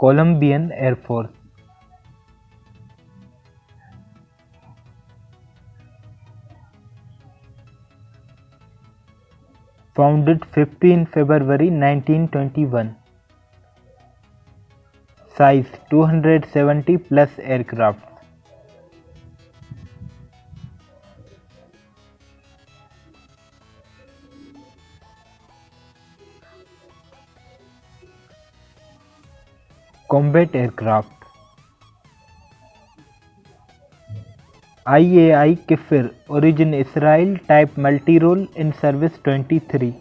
Colombian Air Force. Founded 15 February 1921. Size 270 plus aircraft. Combat aircraft. IAI Kfir, origin Israel, type multi-role, in service 23.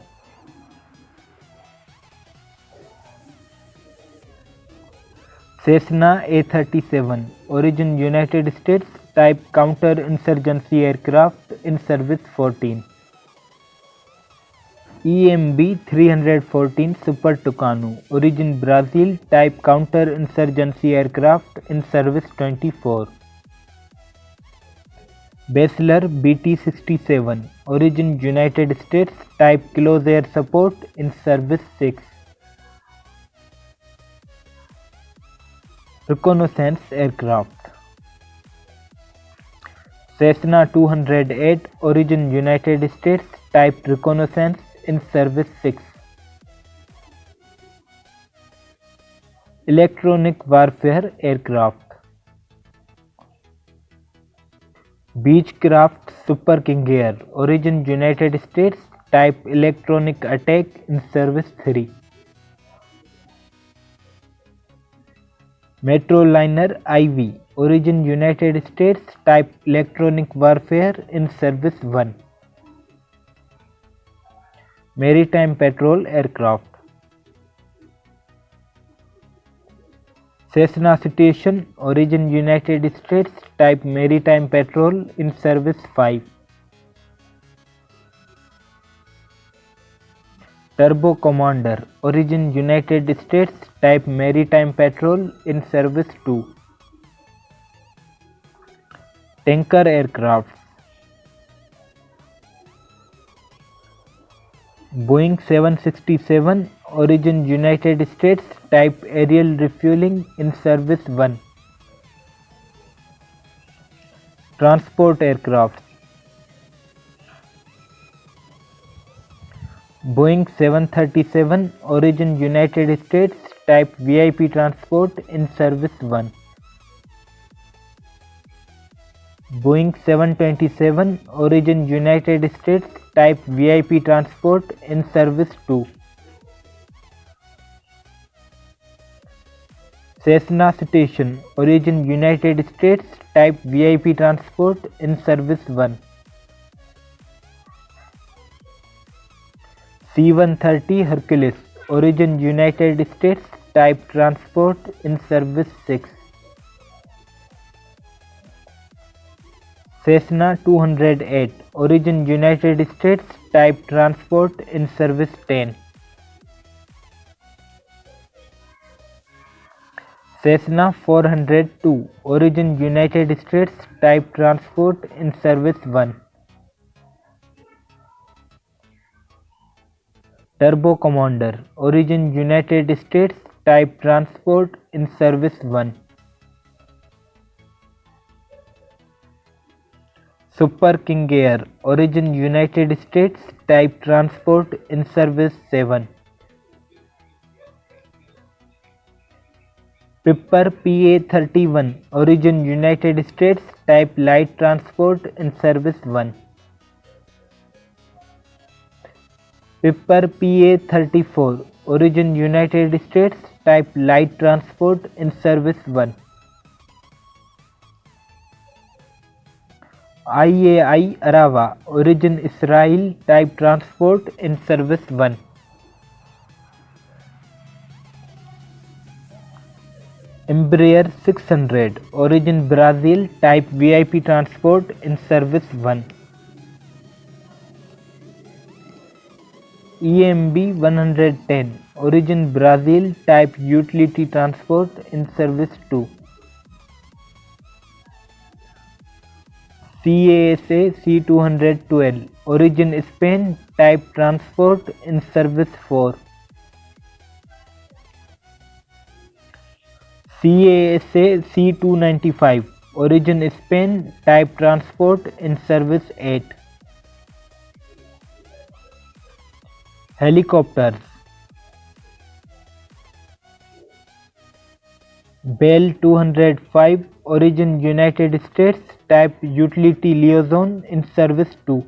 Cessna A-37, origin United States, type counter-insurgency aircraft, in service 14. EMB 314 Super Tucano, origin Brazil, type counter-insurgency aircraft, in service 24. Basler BT-67, origin United States, type close air support, in service 6. Reconnaissance aircraft. Cessna 208, origin United States, type reconnaissance, in service 6. Electronic warfare aircraft. Beechcraft Super King Air, origin United States, type electronic attack, in service 3. Metroliner IV, origin United States, type electronic warfare, in service 1. Maritime patrol aircraft. Cessna Citation, origin United States, type maritime patrol, in service 5. Turbo Commander, origin United States, type maritime patrol, in service 2. Tanker aircraft. Boeing 767, origin United States, type aerial refueling, in service 1. Transport aircraft. Boeing 737, origin United States, type VIP transport, in service 1. Boeing 727, origin United States, type VIP transport, in service 2. Cessna Citation, origin United States, type VIP transport, in service 1. C-130 Hercules, origin United States, type transport, in service 6. Cessna 208, origin United States, type transport, in service 10. Cessna 402, origin United States, type transport, in service 1. Turbo Commander, origin United States, type transport, in service 1. Super King Air, origin United States, type transport, in service 7. Piper PA-31, origin United States, type light transport, in service 1. Piper PA-34, origin United States, type light transport, in service 1. IAI Arava, origin Israel, type transport, in service 1. Embraer 600, origin Brazil, type VIP transport, in service 1. EMB 110, origin Brazil, type utility transport, in service 2. CASA C212, origin Spain, type transport, in service 4. CASA C295, origin Spain, type transport, in service 8. Helicopters. Bell 205, origin United States, type utility liaison, in service 2.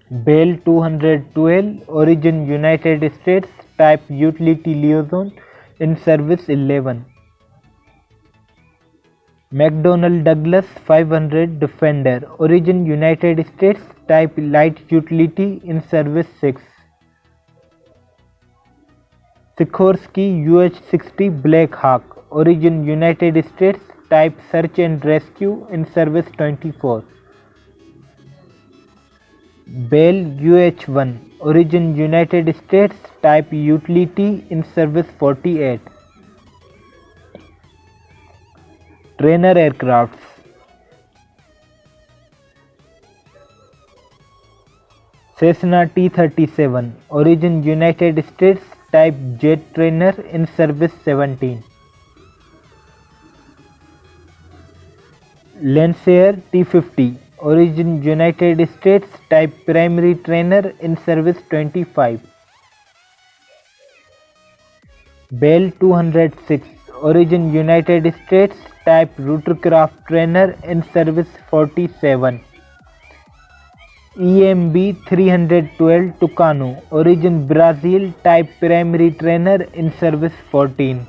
Bell 212, origin United States, type utility liaison, in service 11. McDonnell Douglas 500 Defender, origin United States, type light utility, in service 6. Sikorsky UH-60 Black Hawk, origin United States, type search and rescue, in service 24. Bell UH-1, origin United States, type utility, in service 48. Trainer aircrafts. Cessna T-37, origin United States, type jet trainer, in service 17. Lancer T-50, origin United States, type primary trainer, in service 25. Bell 206, origin United States, type rotorcraft trainer, in service 47. EMB 312 Tucano, origin Brazil, type primary trainer, in service 14.